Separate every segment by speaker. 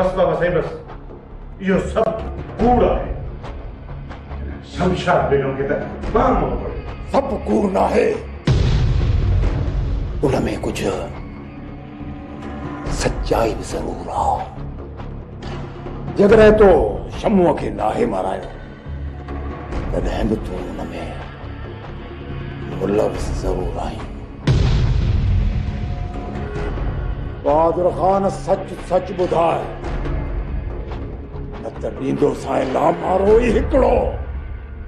Speaker 1: बस बाबा साईं बस यो सब कूड़ा है। शमशाद बेगम के तक माम पड़े
Speaker 2: सब कूड़ ना है, उनमें कुछ सच्चाई भी जरूर आ। जगह तो शमूह के नाहे मारायो, तॾहिं बि तूं उनमें मुलविस जरूर आई। बहादुर खान सच सच ॿुधाए, न त ॾींदो साईं लामारो ई हिकिड़ो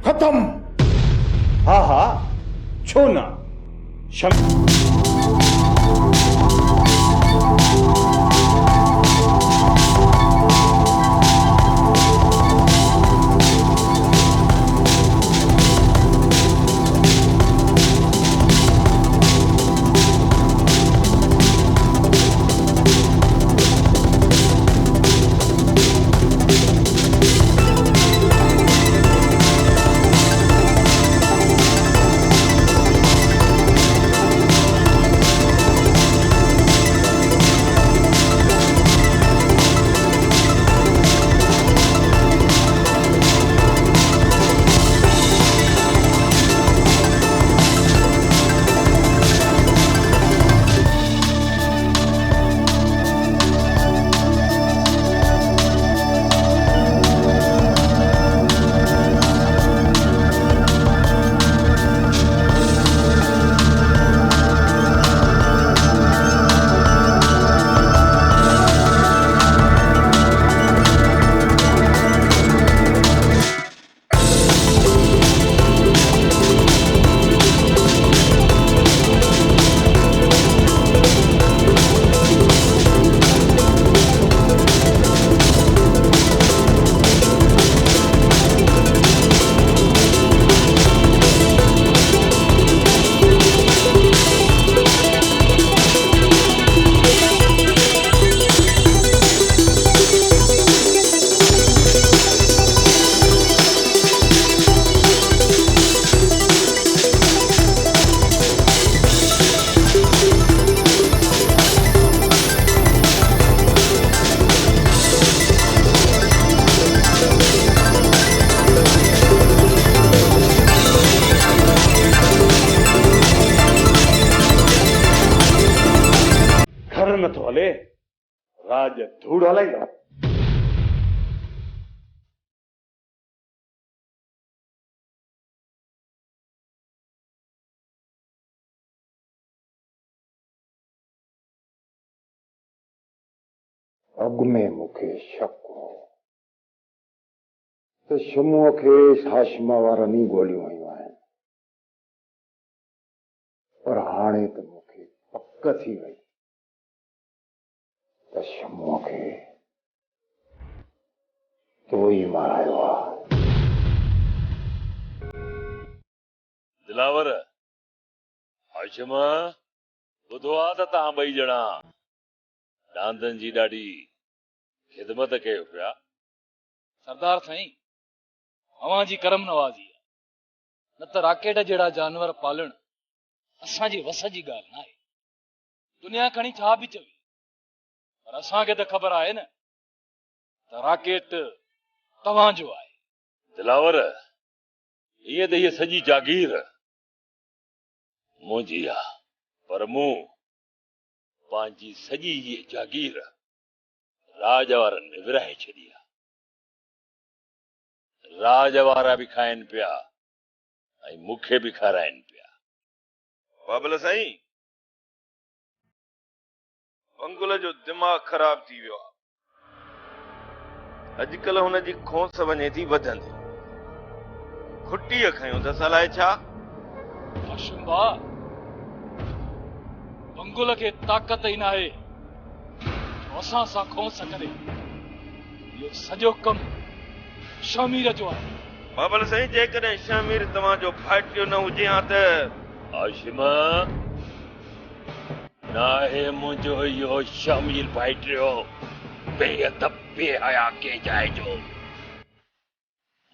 Speaker 2: खत्म।
Speaker 3: हा हा छो न। नथो हले, राज धूड़ हलाईंदो।
Speaker 2: अॻु में मूंखे शक हो त शमूह खे हाशिमा वारनि ई गोलियूं हयूं आहिनि, पर हाणे त मूंखे पक थी वई त शमूह खे तो ई मारायो आहे।
Speaker 4: दिलावर हाशिमा ॿुधो आहे त तव्हां ॿई ॼणा डांदनि जी ॾाढी ख़िदमत कयो पिया।
Speaker 5: सरदार साईं, अवां जी करम नवाज़ी आहे, न त राकेट जहिड़ा जानवर पालण असांजे वस जी ॻाल्हि न आहे। दुनिया खणी छा बि चवे, पर असांखे त ख़बर आहे न त राकेट तव्हांजो आहे।
Speaker 4: दिलावर, ईअं त हीअ सॼी जागीर मुंहिंजी आहे, पर मूं पंहिंजी सॼी हीअ जागीर राज वारनि में विरहाए छॾी आहे। राज वारा बि खाइनि पिया ऐं मूंखे बि खाराइनि पिया।
Speaker 6: बाबल साईं, पंगुल जो दिमाग़ ख़राब थी वियो आहे। अॼुकल्ह हुनजी खोस वञे थी वधंदी। खुटीअ खयूं त अलाए छा।
Speaker 5: हाशिम भाउ, पंगुल खे ताक़त ई नाहे असां सां खोस करे। इहो सॼो कमु शमीर जो आहे।
Speaker 6: बाबल साईं, जेकॾहिं शमीर तव्हांजो भाइटियो न हुजे हा त।
Speaker 4: हाशिमा, नाहे मुंहिंजो इहो शमीर भाइटियो बेअदब बेहया के जाए जो।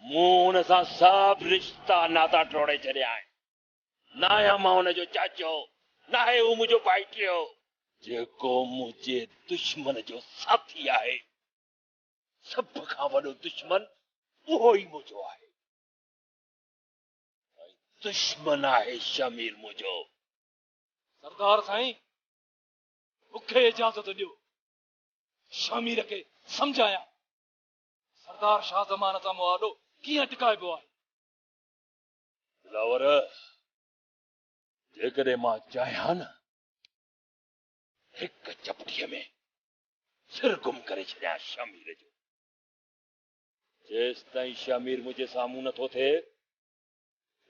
Speaker 4: मूं हुन सां सभु रिश्ता नाता टोड़े छॾिया आहिनि। ना आहियां मां हुनजो चाचो, ना आहे हू मुंहिंजो भाइटियो। जेको मुंहिंजे दुश्मन जो साथी आहे, सब खां वॾो दुश्मन उहो ई मुंहिंजो आहे। दुश्मन आहे शमीर मुंहिंजो।
Speaker 5: सरदार साईं, मूंखे इजाज़त ॾियो, शमीर खे समझाया सरदार शाह ज़मान सां मुआदो कीअं टिकाइबो आहे।
Speaker 4: दिलावर, जेकॾहिं मां चाहियां न, हिक चपटीअ में सिर गुम करे छॾियां शमीर जो। जेसि ताईं शमीर मुंहिंजे साम्हूं नथो थिए,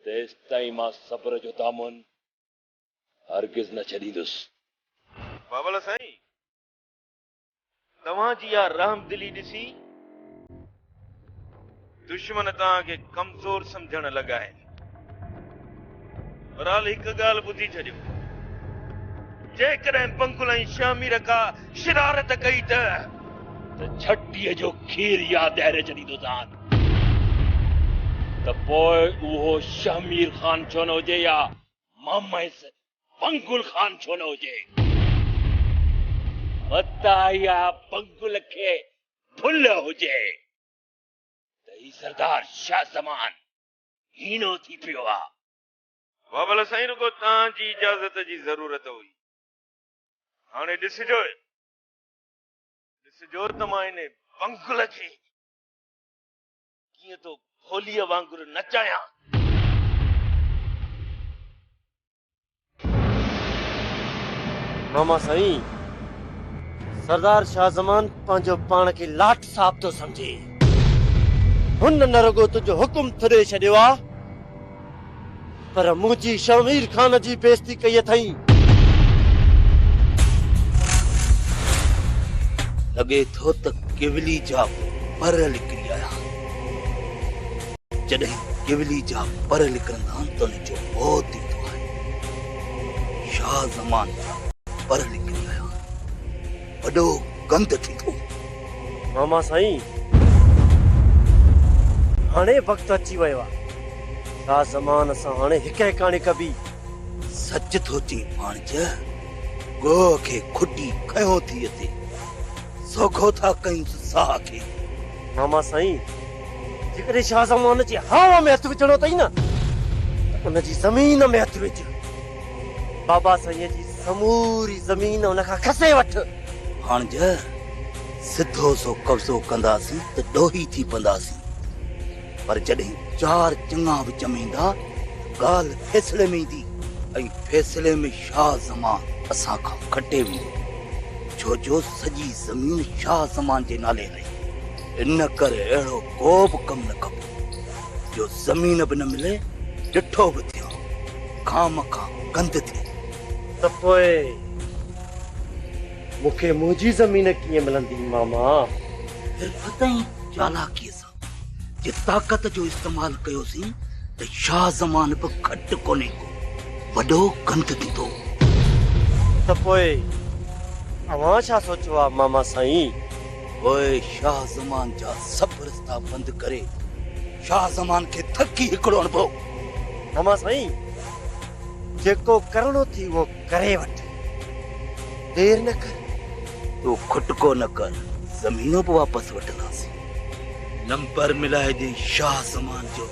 Speaker 4: तेसि ताईं मां सब्र जो दामन हरगिज़ न छॾींदुसि।
Speaker 6: बाबल साईं, तव्हांजी इहा रहमदिली ॾिसी दुश्मन तव्हांखे कमज़ोर सम्झण लॻा आहिनि। पर हाल हिकु ॻाल्हि ॿुधी छॾियो, जेकॾहिं बंकुल ऐं शमीर का शरारत कई त
Speaker 4: छटीअ जो खीर यादि ॾियारे छॾींदोसां त पोइ उहो शमीर ख़ान छो न हुजे या मामैस बंकुल ख़ान छो न हुजे। मता या बंकुल खे भुल हुजे त ही सरदार शाह ज़मान हीनो थी पियो आहे।
Speaker 6: बाबल साईं, रुगो तव्हांजी इजाज़त जी ज़रूरत हुई। हाणे ॾिसजो त मां इन बंकुल खे कीअं तो होलीअ वांगुरु नचायां।
Speaker 7: मामा साईं, सरदार शाह ज़मान पंहिंजो पाण खे लाट साहब तो समझे। हुन न रुगो तुंहिंजो हुकुम थुरे छॾियो आहे, पर मुंहिंजी शमीर ख़ान जी बेइज़ती कई अथई।
Speaker 8: लॻे थो त किवली जा पर निकिरी आया। जॾहिं किवली जा पर निकिरंदा त उन जो मौत थींदो आहे। शाह ज़मान जा पर निकिरी आया, वॾो गंद थींदो।
Speaker 7: मामा साईं, हाणे वक़्तु अची वियो आहे। शाह ज़मान सां हाणे हिक कहाणी कबी।
Speaker 8: सच थो चई पाणिज, गोह खे खुटी खयो थी अचे, सोखो था कयूं साह खे।
Speaker 7: मामा साईं, जेकॾहिं शाह ज़मान जी हवा में हथ विझणो अथई न, त उन जी ज़मीन में हथ विझ। बाबा साईं जी समूरी ज़मीन उन खां खसे वठ।
Speaker 8: पाणिज, सिधो सो कब्ज़ो कंदासीं त ॾोही थी पवंदासीं, पर जॾहिं चार चङा विच में ईंदा, ॻाल्हि फ़ैसिले में ईंदी ऐं फ़ैसिले में शाह ज़मान असां खां खटे वेंदो। छो जो सॼी ज़मीन शाह ज़मान जे नाले आहे। इन करे अहिड़ो को बि कमु न कबो जो ज़मीन बि न मिले, ॾिठो बि थियो, खामखा गंद थिए।
Speaker 7: त पोइ मूंखे मुंहिंजी ज़मीन कीअं मिलंदी मामा?
Speaker 8: फिर पताई चालाकीअ सां जे ताक़त जो इस्तेमाल कयोसीं त शाह ज़मान बि घटि कोन्हे को, वॾो गंद थींदो।
Speaker 7: त पोइ अवां छा सोचियो आहे मामा साईं?
Speaker 8: पोइ शाह ज़मान जा सभु रस्ता बंदि करे शाह ज़मान खे थकी हिकिड़ो अणबो।
Speaker 7: मामा साईं, जेको करणो थी वो करे वठ, देर न कर।
Speaker 8: तूं खुटको न कर, ज़मीनों बि वापसि वठंदासीं। नंबर मिलाए ॾे शाह ज़मान जो,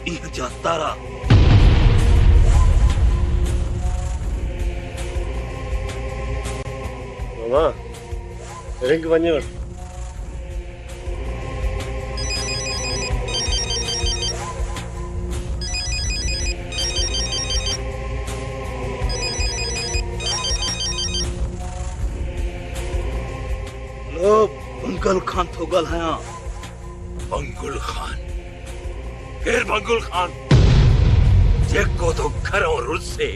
Speaker 8: ॾींहं जा तारा।
Speaker 7: मामा, रिंग वञे वठ।
Speaker 8: लो, बंकुल ख़ान थो ॻाल्हायां।
Speaker 4: बंकुल ख़ान? केर बंकुल ख़ान? जेको तो घरों रुसे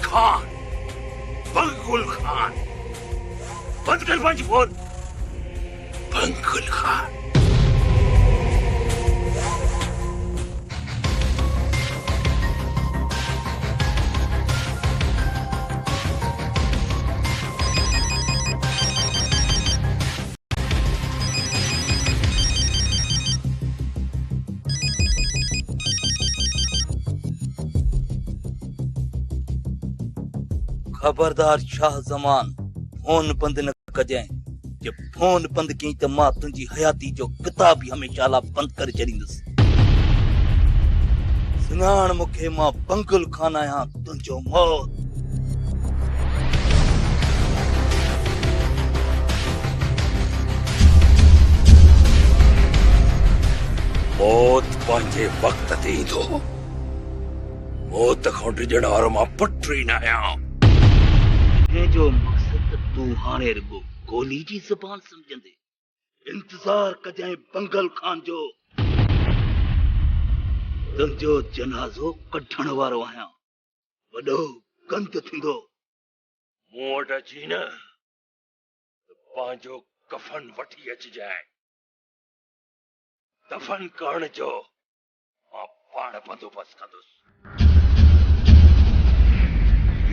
Speaker 4: ख़ान, बंकुल ख़ान। बंद कर पंहिंजी फोन। बंकुल ख़ान।
Speaker 8: खबरदार शाह ज़मान, फोन बंद न कजाएं। जे फोन बंद कई त मां तुंहिंजी हयाती जो किताब ही हमेशा ला बंद करे छॾींदुसि। सुञाण मूंखे, मां बंगुल खान आहियां, तुंहिंजो मौत। मौत पंहिंजे वक्त ते ईंदो। मौत खां डिॼण वारो मां पुट ई न आहियां। जंहिंजो मक़सद तूं हाणे रुगो गोली जी ज़बान सम्झंदे इंतज़ार कजांइ बंगल खान जो। तुंहिंजो जनाज़ो कढण वारो आहियां। वॾो गंद थींदो।
Speaker 4: मूं वटि अची न त पंहिंजो कफन वठी अचिजांइ। दफ़न करण जो मां पाण बंदोबस्त कंदुसि।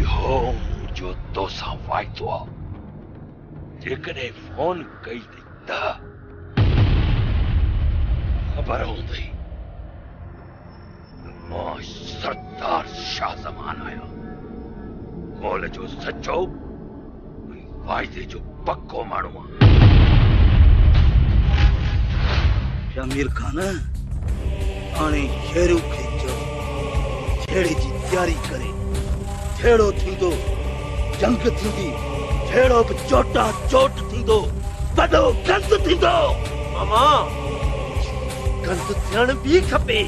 Speaker 4: इहो मुंहिंजो तोसां वाइदो आहे। जेकॾहिं फोन कई त ख़बर हूंदई त मां सरदार शाह ज़मान आहियां। कॉल जो सचो ऐं वाइदे जो पक्को माण्हू आहियां।
Speaker 8: शमीर खान, हाणे शेरू खे चओ छेड़े जी तयारी करे। छेड़ो थींदो, जंग थींदी। छेड़ो बि चोटा चोट थींदो, वॾो गंद थींदो।
Speaker 7: मामा गंद थियण बि खपे।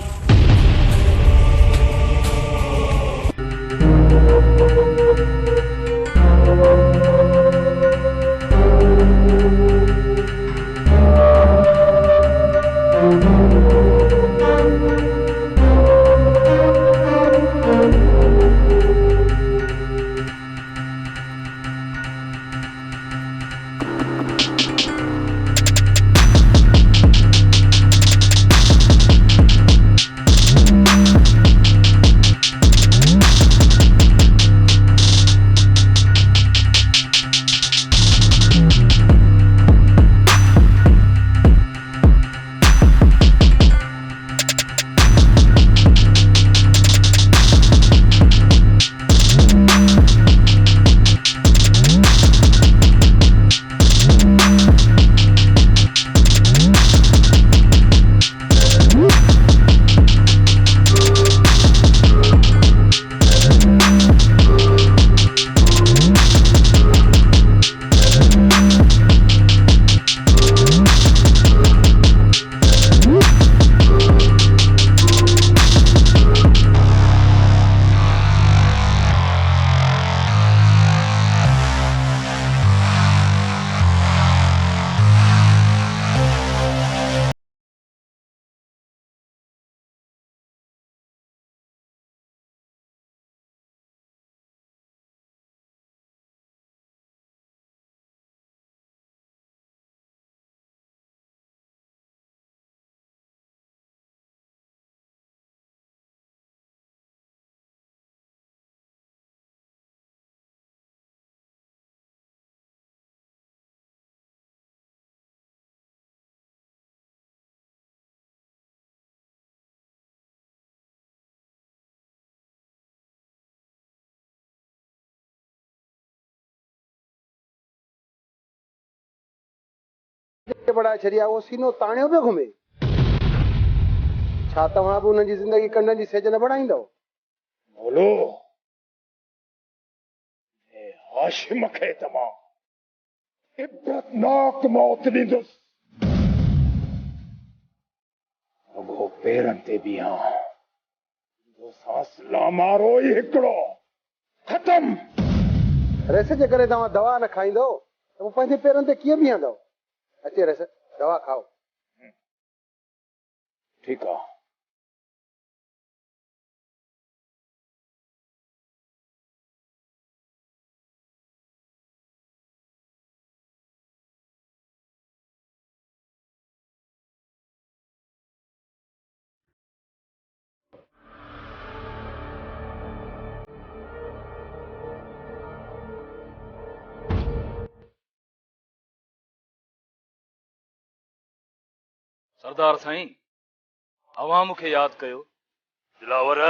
Speaker 9: बड़ा छरिया वो सीनो ताणियो पियो घुमे। छा तव्हां बि उन्हनि जी ज़िंदगी कढण जी सेज न बढ़ाईंदव?
Speaker 1: बोलो हाशिम खे त मां इबरतनाक मौत ॾींदुसि। रुगो पेरनि ते बीहां। सांस ला मारो ई हिकिड़ो ख़तम।
Speaker 9: रस जे करे तव्हां दवा न खाईंदव त पोइ पंहिंजे पेरनि ते कीअं बीहंदव? अचे रस दवा खाओ।
Speaker 1: ठीकु आहे।
Speaker 5: सरदार साईं, अवां मूंखे यादि कयो।
Speaker 4: दिलावर,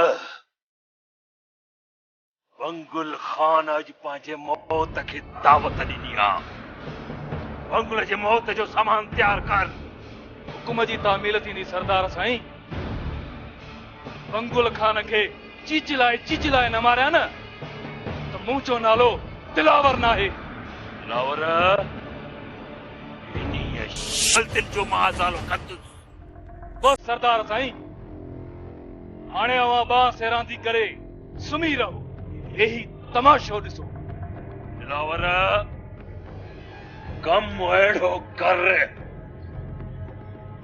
Speaker 4: बंगुल खान अॼु पंहिंजे मौत खे दावत ॾिनी आहे। बंगुल जे मौत जो सामान तैयार कर।
Speaker 5: हुकुम जी तामील थींदी सरदार साईं। बंगुल खान खे चिचिलाए न मारिया न त मूं जो नालो दिलावर नाहे।
Speaker 4: दिलावर इन्हीअ शल्तिन जो माज़ालो कंदुसि।
Speaker 5: बस सरदार साईं, हाणे अवां बांस रांदी करे सुम्ही रहो, यही तमाशो ॾिसो।
Speaker 4: दिलावर कम अहिड़ो कर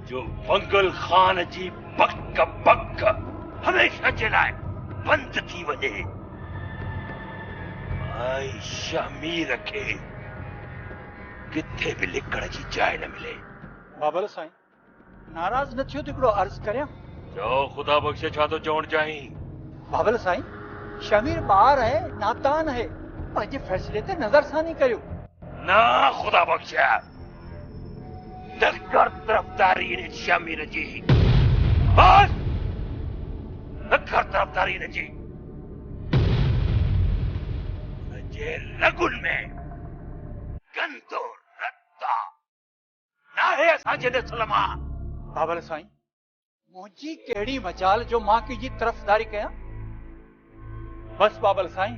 Speaker 4: जो बंगुल खान जी बक हमेशा जे लाइ बंदि थी वञे ऐं शमीर खे किथे बि लिकण जी जाइ न मिले।
Speaker 1: बाबल साईं, नाराज़ न थियो त हिकिड़ो अर्ज़ु करियां?
Speaker 4: चओ ख़ुदा बख़्शे, छा थो चवणु चाहीं?
Speaker 1: बाबल साईं, शमीर ॿार आहे, नादान आहे, पंहिंजे फ़ैसिले ते नज़रसानी करियो।
Speaker 4: ना ख़ुदा बख़्शे, न कर तरफ़दारी इन शमीर जी। बस न कर तरफ़दारी इन जी। जे रगुन में गंदो रत्ता नाहे असांजे नस्ल मां।
Speaker 1: बाबल साईं, मुंहिंजी कहिड़ी मजाल जो मां कंहिंजी तरफ़दारी कयां? बस बाबल साईं,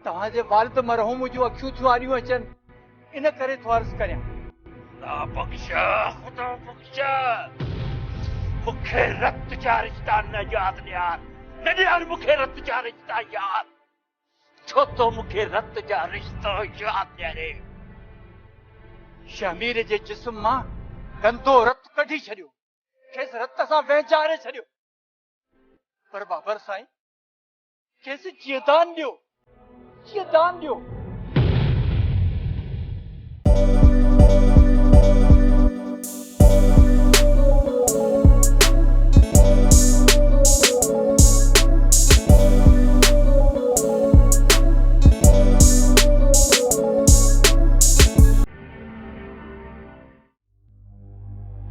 Speaker 1: तव्हांजे वालिद मरहूम जूं अखियूं थियूं आरियूं अचनि, इन करे थो अर्ज़ु करियां।
Speaker 4: ख़ुदा बख़्शा, मूंखे रत जा रिश्ता न यादि ॾियार, न ॾियार मूंखे रत जा रिश्ता यादि। छो तो मूंखे रत जा रिश्ता यादि ॾियारे।
Speaker 1: शमीर जे जिस्म मां गंदो रत कढी छॾियो, खेसि रत सां वहिचारे छॾियो। पर बाबर साईं, खेसि जियदान ॾियो, जियदान ॾियो।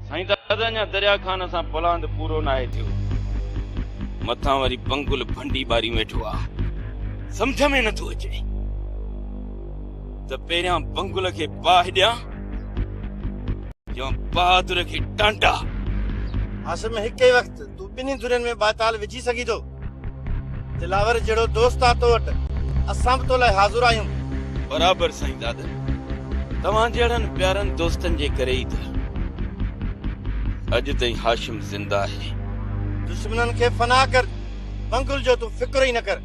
Speaker 6: साईं दादा, अञा दरिया खान सां पुलांद पूरो नाहे थियो, मथां वरी बंगुल भंडी बारी वेठो आहे। समझ में नथो अचे त पहिरियां बंगुल खे पाह ॾियां या बहादुर खे टांटा।
Speaker 7: आसिम, हिक ई वक्त तूं ॿिन्ही धुरियुनि में बाताल विझी सघी थो। दिलावर जहिड़ो दोस्त आहे तो वटि, असां बि तो लाइ हाज़ुर आहियूं।
Speaker 6: बराबर साईं दादा, तव्हां जहिड़नि प्यारनि दोस्तनि जे करे ई त अॼु ताईं हाशिम ज़िंदा आहे।
Speaker 7: दुश्मननि खे फना कर, बंगुल जो तूं फिक्र ई न कर।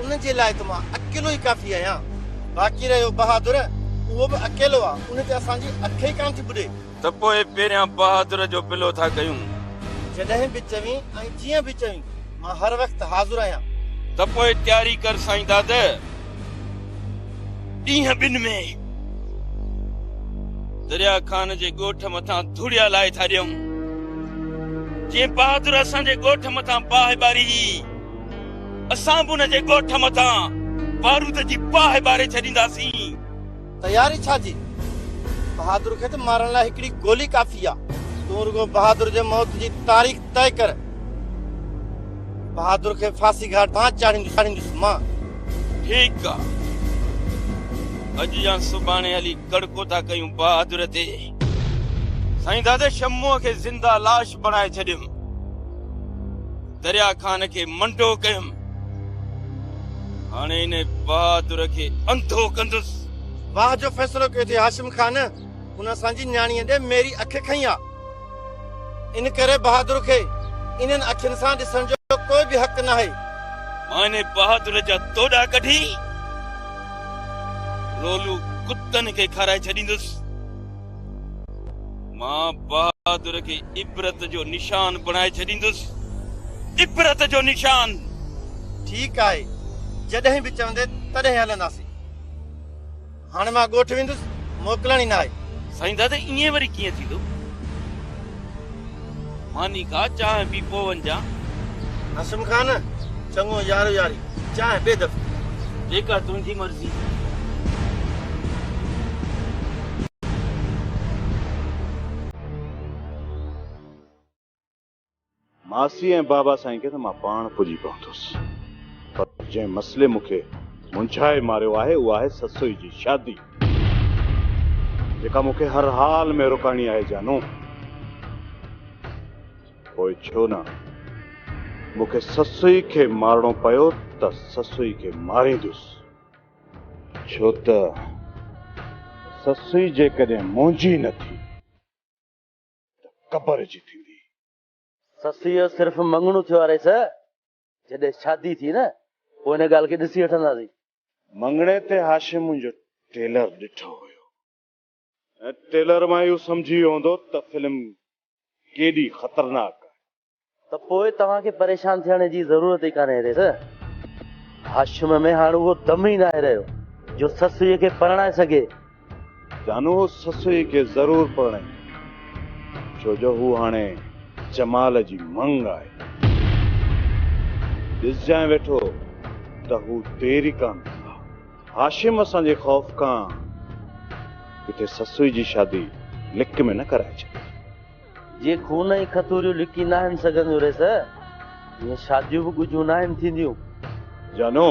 Speaker 7: उन जे लाइ त मां अकेलो ई काफ़ी आहियां। बाक़ी रहियो बहादुर, उहो बि अकेलो आहे, उन ते असांजी अख ई कान थी ॿुधे।
Speaker 6: त पोइ पहिरियां बहादुर जो पिलो था कयूं।
Speaker 7: जॾहिं बि चवीं ऐं जीअं बि चवीं, मां हर वक़्तु हाज़ुर आहियां।
Speaker 6: त पोइ तयारी कर साईं दादा, ॾींहं ॿिनि में दरिया खान जे ॻोठ मथां धुड़िया लाए था ॾियूं। जीअं बहादुर असांजे ॻोठ मथां बाहि ॿारी, असां बि उन जे ॻोठ मथां बारूद जी बाहि ॿारे छॾींदासीं।
Speaker 7: तयारी छा जी? बहादुर खे त मारण लाइ हिकिड़ी गोली काफ़ी आहे। तूं रुगो बहादुर जे मौत जी तारीख़ तय कर। बहादुर खे फांसी घाट तां चाढ़ींदुसि मां।
Speaker 6: ठीकु आहे, अॼु या सुभाणे हली कड़को था कयूं बहादुर ते। साईं दादा, शम्मूअ खे ज़िंदा लाश बणाए छॾियुमि, दरिया खान खे मंडो कयुमि, हाणे इन बहादुर खे अंधो कंदुसि।
Speaker 7: वाह जो फ़ैसिलो कयो थी हाशिम खान। हुन असांजी न्याणीअ ॾे मेरी अख खईं आहे, इन करे बहादुर खे इन्हनि अखियुनि सां ॾिसण जो कोई बि हक़ नाहे।
Speaker 6: मां इन बहादुर जा तोड़ा कढी रोलू कुत्तनि खे खाराए छॾींदुसि। मां बहादुर खे इबरत जो निशान बणाए छॾींदुसि, इबरत जो निशान।
Speaker 7: ठीकु आहे, जॾहिं बि चवंदे तॾहिं हलंदासीं। हाणे मां ॻोठ वेंदुसि, मोकिलण ई न आहे।
Speaker 6: साईं दादा, ईअं वरी कीअं थींदो? मानी का चांहि पी पोइ वञा।
Speaker 7: हाशिम खान, चङो यारो यारी, चांहि ॿिए दफ़े।
Speaker 6: जेका तुंहिंजी मर्ज़ी।
Speaker 3: मासी ऐं बाबा साईं खे त मां पाण पुॼी पहुतुसि, पर जंहिं मसइले मूंखे मुंझाए मारियो आहे उहा आहे ससुई जी शादी। जेका मूंखे हर हाल में रुकाणी आहे जानू। पोइ छो न मूंखे ससुई खे मारणो पियो त ससुई खे मारींदुसि, छो त ससुई जेकॾहिं मुंहिंजी न थी त कबर जी थींदी।
Speaker 7: ससुई सिर्फ़ मंगणो थियो आहे सर, जॾहिं शादी थी न पोइ हिन ॻाल्हि खे ॾिसी वठंदासीं।
Speaker 3: मंगणे ते हाशिम मुंहिंजो टेलर ॾिठो हुयो ऐं टेलर मां इहो सम्झी वियो हूंदो त फिल्म केॾी ख़तरनाक आहे।
Speaker 7: त पोइ तव्हांखे परेशान थियण जी ज़रूरत ई कान्हे रे सर। हाशिम में हाणे उहो दम ई न आहे रहियो जो ससुई खे परणाए सघे।
Speaker 3: जानू ससुई खे ज़रूर परणाई, छो जो हू हाणे जमाल जी मंग आहे। ॾिसजांइ वेठो त हू देरी कान कंदा। हाशिम असांजे ख़ौफ़ खां किथे ससुई जी शादी लिक में न कराए छॾे।
Speaker 7: जे खून जी खतूरियूं लिकी न आहिनि सघंदियूं रे सर, ईअं शादियूं बि कुझु न आहिनि थींदियूं।
Speaker 3: जानू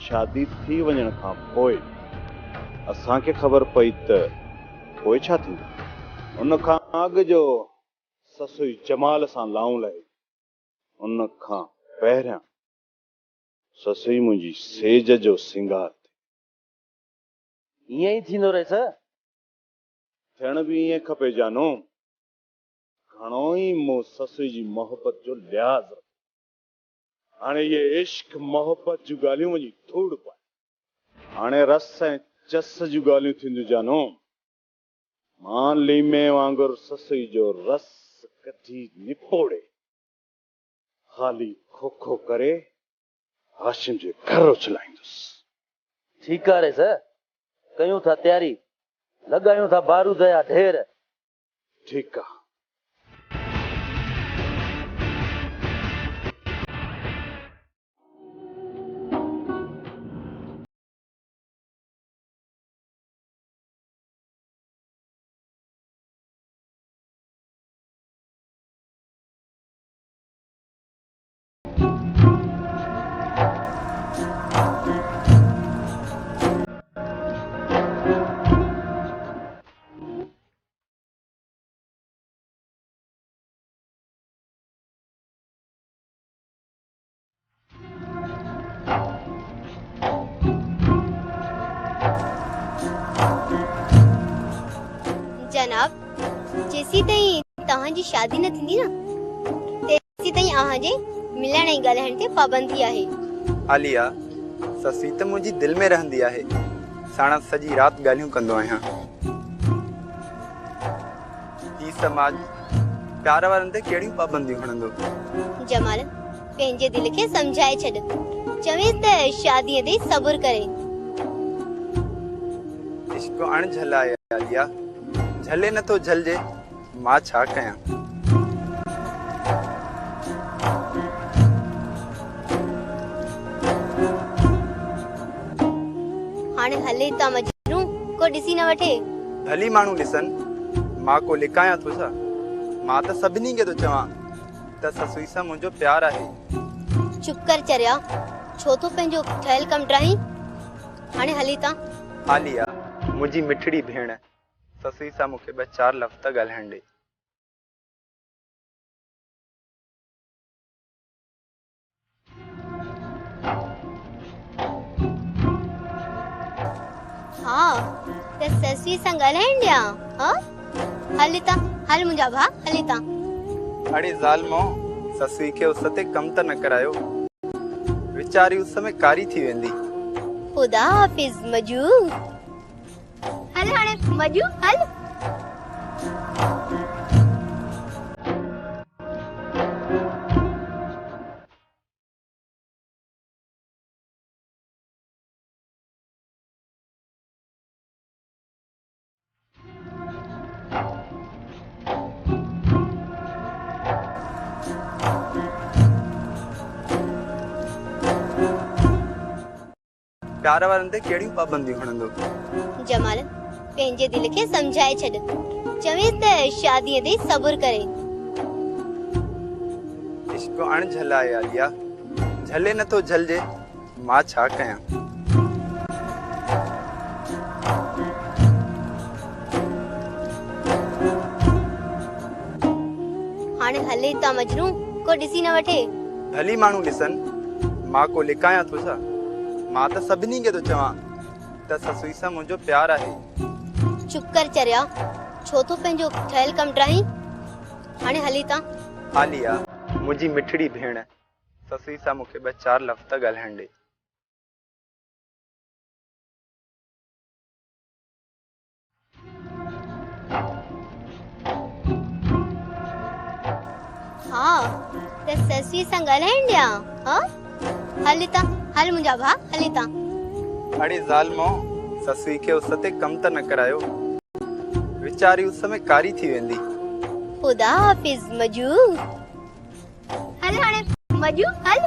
Speaker 3: शादी थी वञण खां पोइ असांखे ख़बर पई त पोइ छा थींदो। उन खां अॻु जो ससुई जमाल सां लाऊं लहे, उन खां पहिरियां ससुई मुंहिंजी सेज जो सिंगार।
Speaker 7: ईअं ई थींदो रे सर।
Speaker 3: थियण बि ईअं खपे जानू। घणो ई मूं ससुई जी मोहबत जो लिहाज़। हाणे ये इश्क मोहबत जूं ॻाल्हियूं मुंहिंजी धूड़ पाए। हाणे रस ऐं चस जूं ॻाल्हियूं थींदियूं जानू। मां लीमे वांगुरु ससुई जो रस कढी निपोड़े ख़ाली खोखो करे हाशिम जे घर उछलाईंदुसि।
Speaker 7: ठीकु आहे रे सर, कयूं था तयारी, लॻायूं था बारूद जा ढेर।
Speaker 3: ठीकु आहे।
Speaker 10: जनाब, जेसी ताईं तव्हांजी शादी न थींदी न तेसी ताईं अहांजे मिलण ऐं ॻाल्हाइण ते पाबंदी आहे।
Speaker 11: आलिया, ससुई त मुंहिंजी दिलि में रहंदी आहे, साण सॼी राति ॻाल्हियूं कंदो आहियां। ही समाज प्यार वारनि ते कहिड़ियूं पाबंदियूं हणंदो।
Speaker 10: जमाल, पंहिंजे दिलि खे सम्झाए छॾ, चवें त शादीअ ते सब्र करे।
Speaker 11: इश्क अणझल आहे आलिया, झले नथो झलजे, मां छा कयां।
Speaker 10: हाणे हले त मजनू को ॾिसी न वठे।
Speaker 11: भली माण्हू ॾिसनि, मां को लिकायां थो छा। मां त सभिनी खे थो चवां त ससुई सां मुंहिंजो प्यार आहे।
Speaker 10: चुप कर चरिया, छो तो पंहिंजो ठहियल कम ड्राही। हाणे हली ता।
Speaker 11: आलिया, मुंहिंजी मिठड़ी भेण, ससुई सां मूंखे 2-4 लफ़्ज़ ॻाल्हाइण ॾे।
Speaker 10: हाँ, त ससुई सां ॻाल्हाइण ॾियां। हाँ, हली ता, हल मुंहिंजा भा, हली ता।
Speaker 11: अड़े ज़ालमो, ससुई खे उस ते कम त न करायो, वीचारी उस में कारी थी वेंदी।
Speaker 10: खुदा हाफिज मजू। हल हाणे मजू, हल।
Speaker 11: प्यार वारनि ते कहिड़ियूं पाबंदियूं हणंदो।
Speaker 10: जमाल, पंहिंजे दिलि खे सम्झाए छॾ, चवें त शादीअ ते सब्र करे।
Speaker 11: इश्क अणझल आहे आलिया, झले नथो झलजे, मां छा कयां।
Speaker 10: हले ता मजनू को ॾिसी न वठे।
Speaker 11: भली माण्हू ॾिसन, मां को लिकायां थो छा? मां त सभिनी खे थो चवां त ससुई सां मुंहिंजो प्यार आहे।
Speaker 10: चुप कर चरिया, छो तो पंहिंजो ठहियल कम ड्राही। हाणे हली ता।
Speaker 11: आलिया मुंहिंजी मिठड़ी भेण, ससुई सां मूंखे 2-4 लफ़्ज़ ॻाल्हाइण ॾे।
Speaker 10: हाँ त ससुई सां ॻाल्हाइण ॾियां। हाँ हली ता, हल मुंहिंजा भा हली ता।
Speaker 11: अड़े ज़ालमो, ससुई खे उस ते कम त न करायो, वीचारी उस में कारी थी वेंदी।
Speaker 10: खुदा हाफिज मजू। हल हाणे मजू हल।